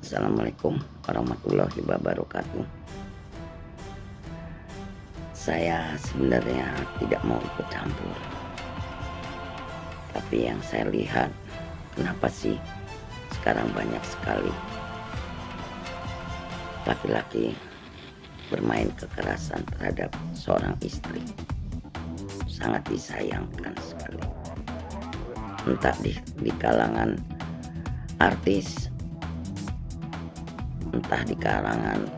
Assalamualaikum warahmatullahi wabarakatuh. Saya sebenarnya tidak mau ikut campur, tapi yang saya lihat, kenapa sih sekarang banyak sekali laki-laki bermain kekerasan terhadap seorang istri. Sangat disayangkan sekali. Entah di kalangan artis, entah di kalangan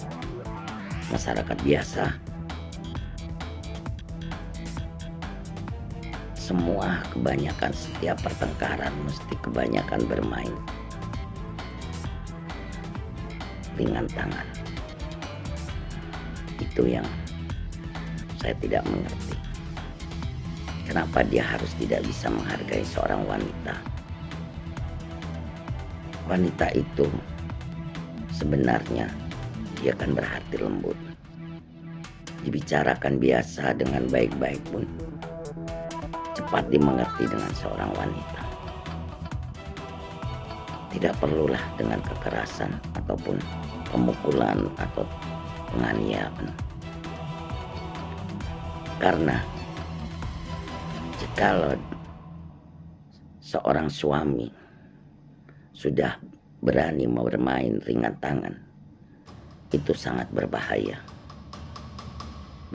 masyarakat biasa, semua kebanyakan setiap pertengkaran mesti kebanyakan bermain ringan tangan. Itu yang saya tidak mengerti. Kenapa dia harus tidak bisa menghargai seorang wanita? Wanita itu sebenarnya dia kan berhati lembut. Dibicarakan biasa dengan baik-baik pun cepat dimengerti dengan seorang wanita. Tidak perlulah dengan kekerasan ataupun pemukulan atau penganiayaan. Karena jikalau seorang suami sudah berani bermain ringan tangan, itu sangat berbahaya.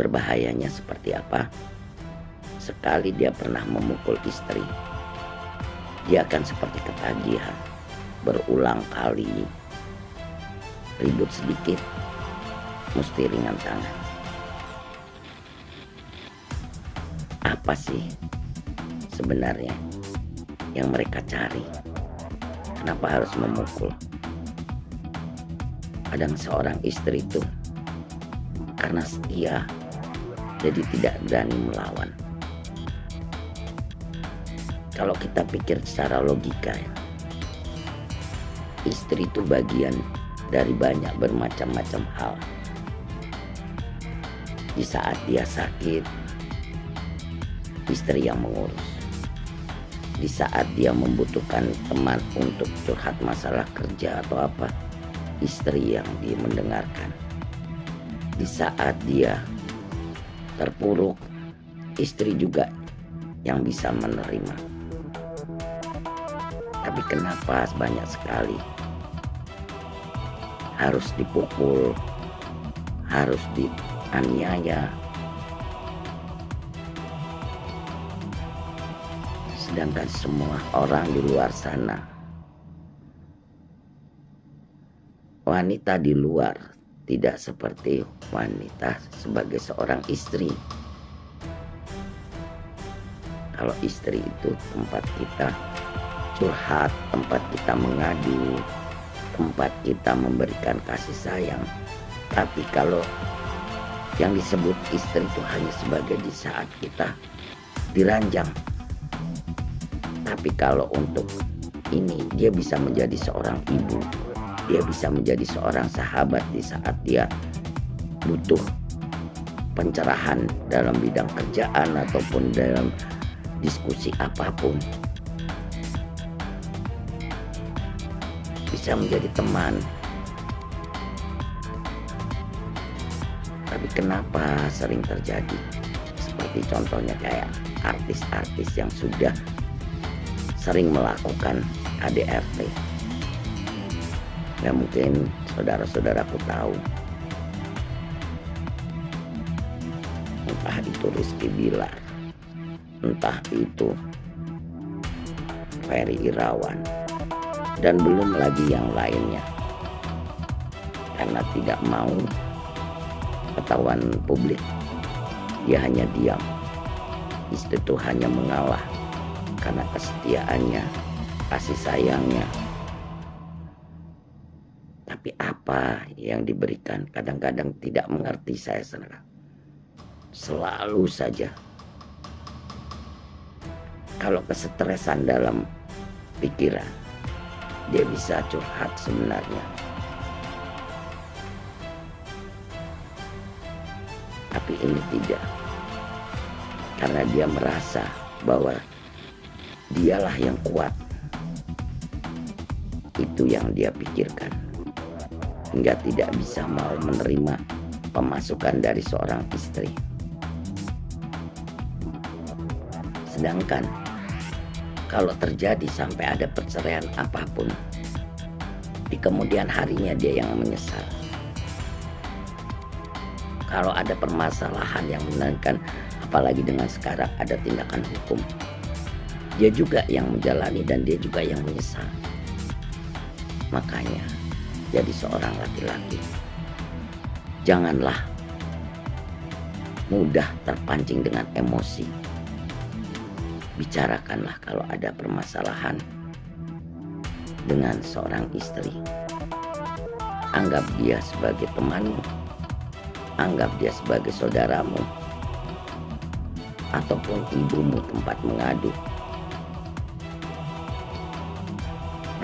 Berbahayanya seperti apa? Sekali dia pernah memukul istri, dia akan seperti ketagihan. Berulang kali ribut sedikit mesti ringan tangan. Apa sih sebenarnya yang mereka cari? Kenapa harus memukul? Kadang seorang istri itu karena setia, jadi tidak berani melawan. Kalau kita pikir secara logika, istri itu bagian dari banyak bermacam-macam hal. Di saat dia sakit, istri yang mengurus. Di saat dia membutuhkan teman untuk curhat masalah kerja atau apa, istri yang dia mendengarkan. Di saat dia terpuruk, istri juga yang bisa menerima. Tapi kenapa banyak sekali harus dipukul, harus dianiaya, sedangkan semua orang di luar sana, wanita di luar tidak seperti wanita sebagai seorang istri. Kalau istri itu tempat kita curhat, tempat kita mengadu, tempat kita memberikan kasih sayang. Tapi kalau yang disebut istri itu hanya sebagai di saat kita diranjang. Tapi kalau untuk ini, dia bisa menjadi seorang ibu, dia bisa menjadi seorang sahabat di saat dia butuh pencerahan dalam bidang kerjaan ataupun dalam diskusi apapun. Bisa menjadi teman. Tapi kenapa sering terjadi seperti contohnya kayak artis-artis yang sudah sering melakukan KDRT? Ya mungkin saudara-saudaraku tahu, entah itu Rizky Bilar, entah itu Ferry Irawan, dan belum lagi yang lainnya. Karena tidak mau ketahuan publik, dia hanya diam. Istri itu hanya mengalah karena kesetiaannya, kasih sayangnya. Tapi apa yang diberikan kadang-kadang tidak mengerti saya saudara. Selalu saja kalau kesetresan dalam pikiran, dia bisa curhat sebenarnya. Tapi ini tidak. Karena dia merasa bahwa dialah yang kuat. Itu yang dia pikirkan. hingga tidak bisa mau menerima pemasukan dari seorang istri. Sedangkan kalau terjadi sampai ada perceraian apapun, di kemudian harinya dia yang menyesal. Kalau ada permasalahan yang menangkan, apalagi dengan sekarang ada tindakan hukum, dia juga yang menjalani dan dia juga yang menyesal. Makanya jadi seorang laki-laki, janganlah mudah terpancing dengan emosi. Bicarakanlah kalau ada permasalahan dengan seorang istri. Anggap dia sebagai temanmu, anggap dia sebagai saudaramu, ataupun ibumu tempat mengadu.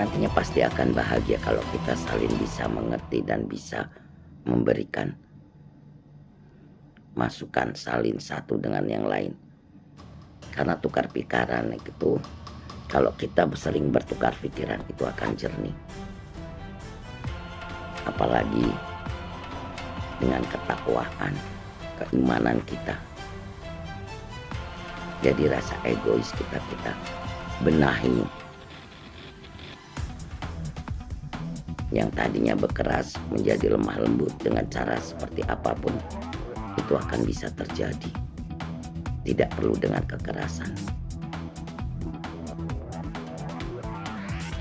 Nantinya pasti akan bahagia kalau kita saling bisa mengerti dan bisa memberikan masukan saling satu dengan yang lain. Karena tukar pikiran itu, kalau kita sering bertukar pikiran itu akan jernih. Apalagi dengan ketakwaan, keimanan kita. Jadi rasa egois kita benahi. Yang tadinya berkeras menjadi lemah lembut dengan cara seperti apapun, itu akan bisa terjadi. Tidak perlu dengan kekerasan.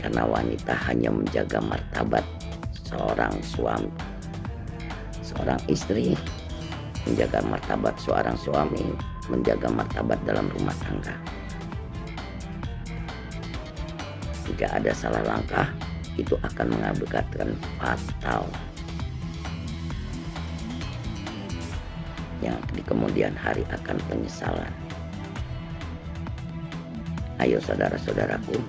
Karena wanita hanya menjaga martabat seorang suami, seorang istri, menjaga martabat seorang suami, menjaga martabat dalam rumah tangga. Jika ada salah langkah, itu akan mengakibatkan fatal yang di kemudian hari akan penyesalan. Ayo saudara-saudaraku,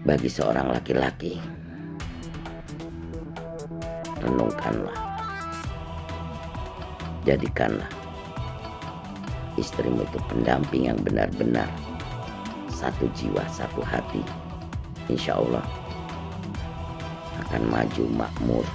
bagi seorang laki-laki, renungkanlah, jadikanlah istrimu itu pendamping yang benar-benar satu jiwa, satu hati. Insya Allah akan maju makmur